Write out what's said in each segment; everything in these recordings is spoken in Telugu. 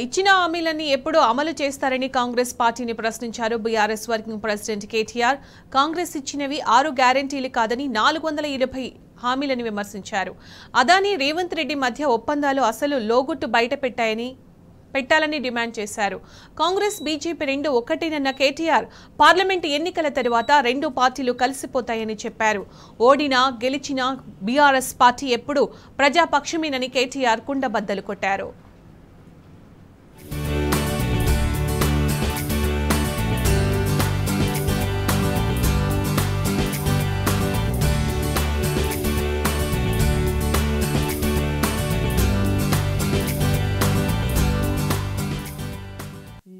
ఇచ్చిన హామీలన్నీ ఎప్పుడు అమలు చేస్తారని కాంగ్రెస్ పార్టీని ప్రశ్నించారు BRS working president KTR. Congress ఇచ్చినవి 6 గ్యారెంటీలు కాదని 420 హామీలని విమర్శించారు. అదానీ రేవంత్ రెడ్డి మధ్య ఒప్పందాలు అసలు లోగుట్టు బయట పెట్టాలని డిమాండ్ చేశారు. కాంగ్రెస్ బీజేపీ రెండు ఒక్కటేనన్న కేటీఆర్ పార్లమెంటు ఎన్నికల తరువాత రెండు పార్టీలు కలిసిపోతాయని చెప్పారు. ఓడినా గెలిచినా బీఆర్ఎస్ పార్టీ ఎప్పుడు ప్రజాపక్షమేనని కేటీఆర్ కుండబద్దలు కొట్టారు.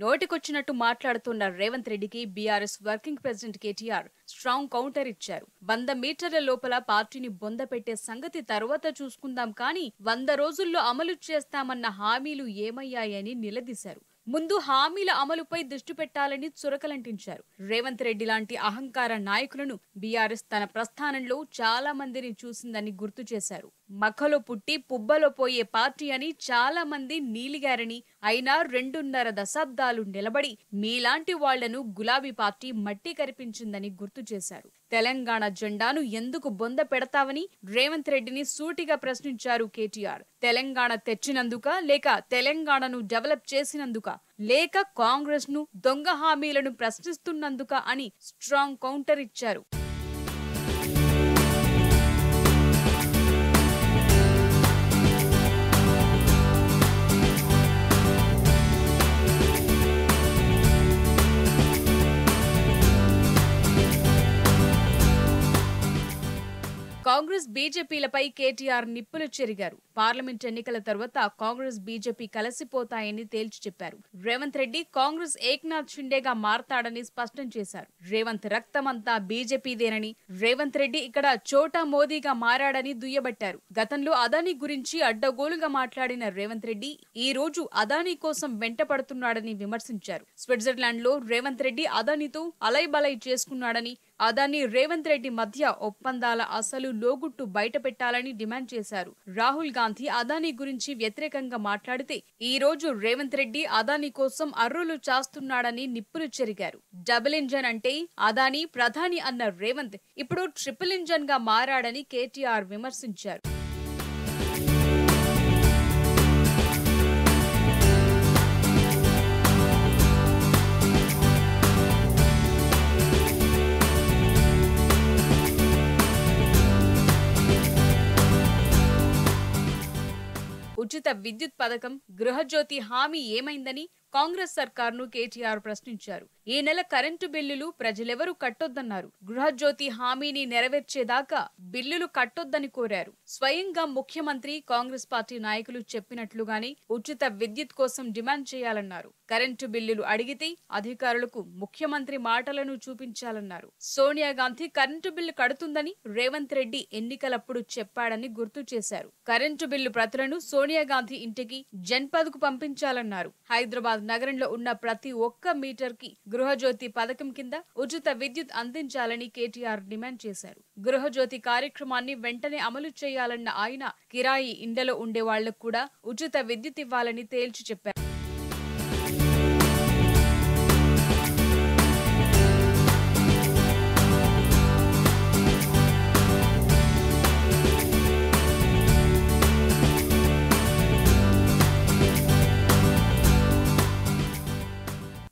నోటికొచ్చినట్టు మాట్లాడుతున్న రేవంత్ రెడ్డికి BRS working president KTR strong counter ఇచ్చారు. 100 మీటర్ల లోపల పార్టీని బొందపెట్టే సంగతి తర్వాత చూసుకుందాం, కానీ 100 రోజుల్లో అమలు చేస్తామన్న హామీలు ఏమయ్యాయని నిలదీశారు. ముందు హామీల అమలుపై దృష్టి పెట్టాలని చురకలంటించారు. రేవంత్ రెడ్డి లాంటి అహంకార నాయకులను బీఆర్ఎస్ తన ప్రస్థానంలో చాలా మందిని చూసిందని గుర్తు చేశారు. మఖలో పుట్టి పుబ్బలో పోయే పార్టీ అని చాలా మంది నీలిగారని, అయినా 2.5 దశాబ్దాలు నిలబడి మీలాంటి వాళ్లను గులాబీ పార్టీ మట్టి కరిపించిందని గుర్తు చేశారు. తెలంగాణ జెండాను ఎందుకు బొంద పెడతావని రేవంత్ రెడ్డిని సూటిగా ప్రశ్నించారు కేటీఆర్. తెలంగాణ తెచ్చినందుక, లేక తెలంగాణను డెవలప్ చేసినందుక, లేక కాంగ్రెస్ ను దొంగ హామీలను ప్రశ్నిస్తున్నందుక అని స్ట్రాంగ్ కౌంటర్ ఇచ్చారు. కాంగ్రెస్ బీజేపీలపై కేటీఆర్ నిప్పులు చెరిగారు. పార్లమెంట్ ఎన్నికల తర్వాత కాంగ్రెస్ బీజేపీ కలిసిపోతాయని తేల్చి చెప్పారు. రేవంత్ రెడ్డి కాంగ్రెస్ ఏక్నాథ్ షిండేగా మారతాడని స్పష్టం చేశారు. రేవంత్ రక్తమంతా బీజేపీదేనని, రేవంత్ రెడ్డి ఇక్కడ చోటా మోదీగా మారాడని దుయ్యబట్టారు. గతంలో అదానీ గురించి అడ్డగోలుగా మాట్లాడిన రేవంత్ రెడ్డి ఈ రోజు అదానీ కోసం వెంటపడుతున్నాడని విమర్శించారు. స్విట్జర్లాండ్ లో రేవంత్ రెడ్డి అదానీతో అలైబలై చేసుకున్నాడని, అదానీ రేవంత్ రెడ్డి మధ్య ఒప్పందాల అసలు లోగుట్టు బయట పెట్టాలని డిమాండ్ చేశారు. రాహుల్ గాంధీ అదానీ గురించి వ్యతిరేకంగా మాట్లాడితే ఈ రోజు రేవంత్ రెడ్డి అదానీ కోసం అర్రులు చాస్తున్నాడని నిప్పులు చెరిగారు. డబుల్ ఇంజన్ అంటే అదానీ ప్రధాని అన్న రేవంత్ ఇప్పుడు ట్రిపుల్ ఇంజన్ గా మారాడని కేటీఆర్ విమర్శించారు. ఉచిత విద్యుత్ పథకం, గృహజ్యోతి హామీ ఏమైందని కాంగ్రెస్ సర్కార్ను కేటీఆర్ ప్రశ్నించారు. ఈ నెల కరెంటు బిల్లులు ప్రజలెవరూ కట్టొద్దన్నారు. గృహజ్యోతి హామీని నెరవేర్చేదాకా బిల్లులు కట్టొద్దని కోరారు. స్వయంగా ముఖ్యమంత్రి, కాంగ్రెస్ పార్టీ నాయకులు చెప్పినట్లుగానే ఉచిత విద్యుత్ కోసం డిమాండ్ చేయాలన్నారు. కరెంటు బిల్లులు అడిగితే అధికారులకు ముఖ్యమంత్రి మాటలను చూపించాలన్నారు. సోనియా గాంధీ కరెంటు బిల్లు కడుతుందని రేవంత్ రెడ్డి ఎన్నికలప్పుడు చెప్పాడని గుర్తు చేశారు. కరెంటు బిల్లు ప్రతులను సోనియా గాంధీ ఇంటికి జన్పద్ కు పంపించాలన్నారు. హైదరాబాద్ నగరంలో ఉన్న ప్రతి ఒక్క మీటర్ కి గృహజ్యోతి పథకం కింద ఉచిత విద్యుత్ అందించాలని కేటీఆర్ డిమాండ్ చేశారు. గృహజ్యోతి కార్యక్రమాన్ని వెంటనే అమలు చేయాలన్న ఆయన కిరాయి ఇండ్లలో ఉండే వాళ్లకు కూడా ఉచిత విద్యుత్ ఇవ్వాలని తేల్చి చెప్పారు.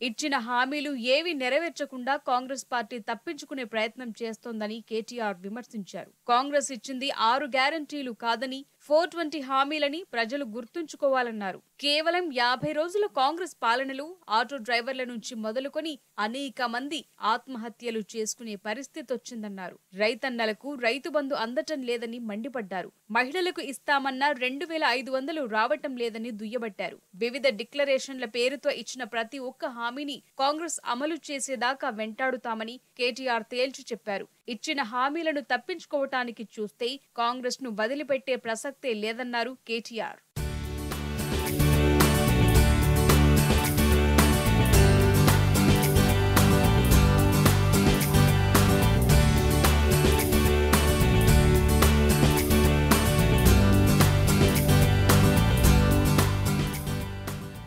ఇచ్చిన హామీలు ఏవి నెరవేర్చకుండా కాంగ్రెస్ పార్టీ తప్పించుకునే ప్రయత్నం చేస్తోందని కేటీఆర్ విమర్శించారు. కాంగ్రెస్ ఇచ్చింది 6 గ్యారంటీలు కాదని, 420 హామీలని ప్రజలు గుర్తుంచుకోవాలన్నారు. కేవలం 50 రోజుల కాంగ్రెస్ పాలనలో ఆటో డ్రైవర్ల నుంచి మొదలుకొని అనేక మంది ఆత్మహత్యలు చేసుకునే పరిస్థితి వచ్చిందన్నారు. రైతన్నలకు రైతు బంధు అందటం లేదని మండిపడ్డారు. మహిళలకు ఇస్తామన్న 2500 రావటం లేదని దుయ్యబట్టారు. వివిధ డిక్లరేషన్ల పేరుతో ఇచ్చిన ప్రతి ఒక్క హామీని కాంగ్రెస్ అమలు చేసేదాకా వెంటాడుతామని కేటీఆర్ తేల్చి చెప్పారు. ఇచ్చిన హామీలను తప్పించుకోవటానికి చూస్తే కాంగ్రెస్ ను వదిలిపెట్టే ప్రసక్తే లేదన్నారు కేటీఆర్.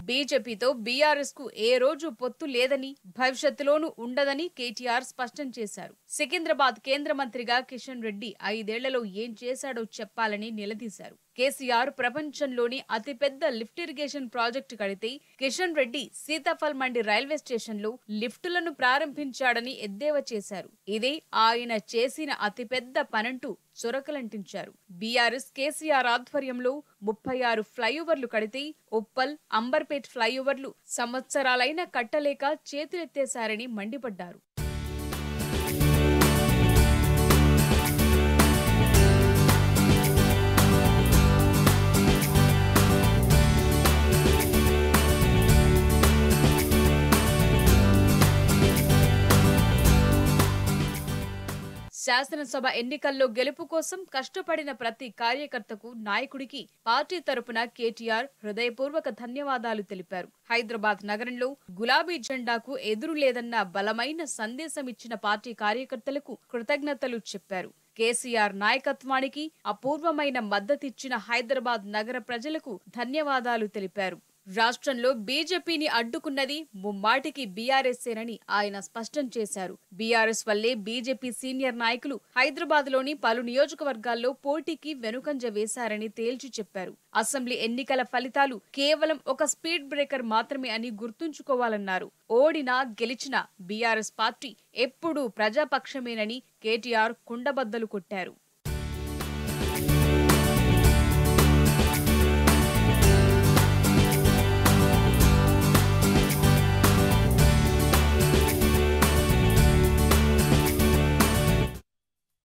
బీజేపీతో బీఆర్ఎస్ కు ఏ రోజు పొత్తు లేదని, భవిష్యత్తులోనూ ఉండదని కేటీఆర్ స్పష్టం చేశారు. సికింద్రాబాద్ కేంద్ర మంత్రిగా కిషన్ రెడ్డి 5 ఏళ్లలో ఏం చేశాడో చెప్పాలని నిలదీశారు. కేసీఆర్ ప్రపంచంలోని అతిపెద్ద లిఫ్ట్ ఇరిగేషన్ ప్రాజెక్టు కడితే కిషన్ రెడ్డి సీతాఫల్ మండి రైల్వే స్టేషన్ లో లిఫ్టులను ప్రారంభించాడని ఎద్దేవా చేశారు. ఇదే ఆయన చేసిన అతిపెద్ద పనంటూ చొరకలంటించారు. బీఆర్ఎస్ కేసీఆర్ ఆధ్వర్యంలో 36 ఫ్లైఓవర్లు కడితే ఉప్పల్, అంబర్పేట్ ఫ్లైఓవర్లు సంవత్సరాలైనా కట్టలేక చేతులెత్తేశారని మండిపడ్డారు. శాసనసభ ఎన్నికల్లో గెలుపు కోసం కష్టపడిన ప్రతి కార్యకర్తకు, నాయకుడికి పార్టీ తరపున కేటీఆర్ హృదయపూర్వక ధన్యవాదాలు తెలిపారు. హైదరాబాద్ నగరంలో గులాబీ జెండాకు ఎదురు లేదన్న బలమైన సందేశం ఇచ్చిన పార్టీ కార్యకర్తలకు కృతజ్ఞతలు చెప్పారు. కేసీఆర్ నాయకత్వానికి అపూర్వమైన మద్దతిచ్చిన హైదరాబాద్ నగర ప్రజలకు ధన్యవాదాలు తెలిపారు. రాష్ట్రంలో బీజేపీని అడ్డుకున్నది ముమ్మాటికి బీఆర్ఎస్ఏనని ఆయన స్పష్టం చేశారు. బీఆర్ఎస్ వల్లే బీజేపీ సీనియర్ నాయకులు హైదరాబాద్ లోని పలు నియోజకవర్గాల్లో పోటీకి వెనుకంజ వేశారని తేల్చి చెప్పారు. అసెంబ్లీ ఎన్నికల ఫలితాలు కేవలం ఒక స్పీడ్ బ్రేకర్ మాత్రమే అని గుర్తుంచుకోవాలన్నారు. ఓడినా గెలిచినా బీఆర్ఎస్ పార్టీ ఎప్పుడూ ప్రజాపక్షమేనని కేటీఆర్ కుండబద్దలు కొట్టారు.